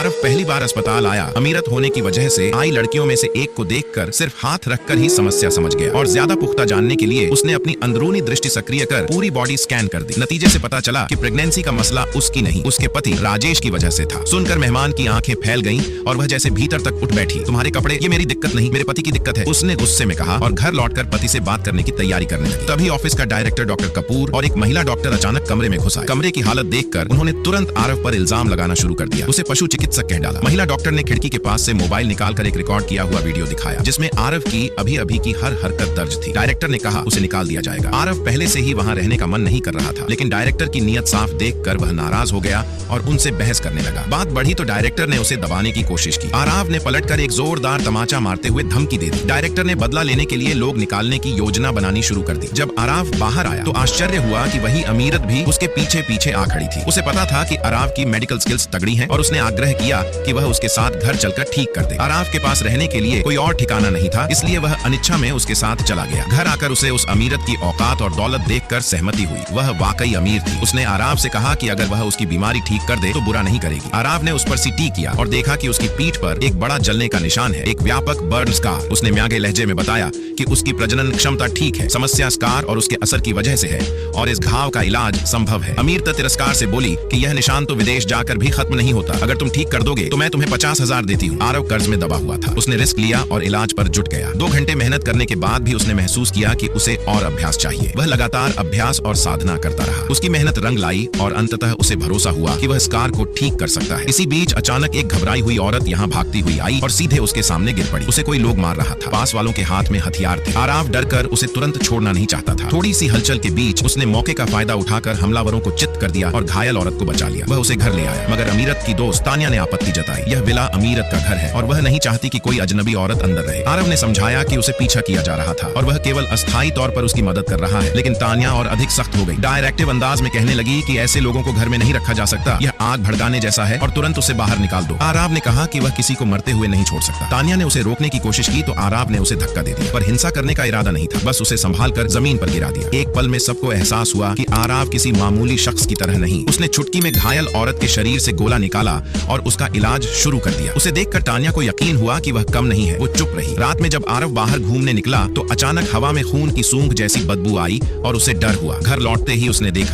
आरव पहली बार अस्पताल आया। अमीरत होने की वजह से आई लड़कियों में से एक को देखकर सिर्फ हाथ रखकर ही समस्या समझ गया और ज्यादा पुख्ता जानने के लिए उसने अपनी अंदरूनी दृष्टि सक्रिय कर पूरी बॉडी स्कैन कर दी। नतीजे से पता चला कि प्रेगनेंसी का मसला उसकी नहीं, उसके पति राजेश की वजह से था। सुनकर मेहमान की आंखें फैल गईं और वह जैसे भीतर तक उठ बैठी। तुम्हारे कपड़े, ये मेरी दिक्कत नहीं, मेरे पति की दिक्कत है, उसने गुस्से में कहा और घर लौटकर पति से बात करने की तैयारी करने लगी। तभी ऑफिस का डायरेक्टर डॉक्टर कपूर और एक महिला डॉक्टर अचानक कमरे में घुस आए। कमरे की हालत देखकर उन्होंने तुरंत आरव पर इल्जाम लगाना शुरू कर दिया। उसे पशु चिकित्सक कह डाला। महिला डॉक्टर ने खिड़की के पास से मोबाइल निकालकर एक रिकॉर्ड किया हुआ वीडियो दिखाया जिसमें आरव की अभी की हर हरकत दर्ज थी। डायरेक्टर ने कहा उसे निकाल दिया जाएगा। आरव पहले से ही वहां रहने का मन नहीं कर रहा था, लेकिन डायरेक्टर की नीयत साफ देखकर वह नाराज हो गया और उनसे बहस करने लगा। बात बढ़ी तो डायरेक्टर ने उसे दबाने की कोशिश की। आरव ने पलटकर एक जोरदार तमाचा मारते हुए धमकी दे दी। डायरेक्टर ने बदला लेने के लिए लोग निकालने की योजना बनानी शुरू कर दी। जब आरव बाहर आया तो आश्चर्य हुआ कि वही अमीरत भी उसके पीछे पीछे आ खड़ी थी। उसे पता था कि आरव की मेडिकल स्किल्स तगड़ी हैं और उसने आग्रह किया कि वह उसके साथ घर चलकर ठीक कर दे। आरव के पास रहने के लिए कोई और ठिकाना नहीं था, इसलिए वह अनिच्छा में उसके साथ चला गया। घर आकर उसे उस अमीरत की औकात और दौलत देखकर सहमति हुई। वह वाकई अमीर थी। उसने आरव से कहा कि अगर वह उसकी बीमारी ठीक कर दे तो बुरा नहीं करेगी। आरव ने उस पर सीटी किया और देखा कि उसकी पीठ पर एक बड़ा जलने का निशान है, एक व्यापक बर्न स्कार। उसने म्यागे लहजे में बताया कि उसकी प्रजनन क्षमता ठीक है, समस्या स्कार और उसके असर की वजह से है और इस घाव का इलाज संभव है। अमीरत तिरस्कार से बोली कि यह निशान तो विदेश जाकर भी खत्म नहीं होता, अगर तुम ठीक कर दोगे तो मैं तुम्हें 50,000 देती हूँ। आरव कर्ज में दबा हुआ था। उसने रिस्क लिया और इलाज पर जुट गया। 2 घंटे मेहनत करने के बाद भी उसने महसूस किया कि उसे और अभ्यास चाहिए। वह लगातार अभ्यास और साधना करता रहा। उसकी मेहनत रंग लाई और अंततः उसे भरोसा हुआ कि वह स्कार को ठीक कर सकता है। इसी बीच अचानक एक घबराई हुई औरत यहाँ भागती हुई आई और सीधे उसके सामने गिर पड़ी। उसे कोई लोग मार रहा था। पास वालों के हाथ में हथियार थे। आरव डरकर उसे तुरंत छोड़ना नहीं चाहता था। थोड़ी सी हलचल के बीच उसने मौके का फायदा उठाकर हमलावरों को चित कर दिया और घायल औरत को बचा लिया। वह उसे घर ले आया, मगर अमीरत की दोस्त तानिया ने आपत्ति जताई। यह विला अमीरत का घर है और वह नहीं चाहती कि कोई अजनबी औरत अंदर रहे। आरव ने समझाया कि उसे पीछा किया जा रहा था और वह केवल अस्थायी तौर पर उसकी मदद कर रहा है, लेकिन तानिया और अधिक सख्त हो गई। डायरेक्टिव अंदाज में कहने लगी कि ऐसे लोगों को घर में नहीं रखा जा सकता, यह आग भड़काने जैसा है और तुरंत उसे बाहर निकाल दो। आरव ने कहा कि वह किसी को मरते हुए नहीं छोड़ सकता। तानिया ने उसे रोकने की कोशिश की तो आरव ने उसे धक्का दे दिया, पर हिंसा करने का इरादा नहीं था, बस उसे संभालकर जमीन पर गिरा दिया। एक पल में सबको एहसास हुआ कि आरव किसी मामूली शख्स की तरह नहीं। उसने चुटकी में घायल औरत के शरीर से गोला निकाला और उसका इलाज शुरू कर दिया। उसे देखकर तानिया को यकीन हुआ कि वह कम नहीं है। वो चुप रही। रात में जब आरव बाहर घूमने निकला तो अचानक हवा में खून की सूंघ जैसी बदबू आई और उसे डर हुआ। घर लौटते ही उसने देखा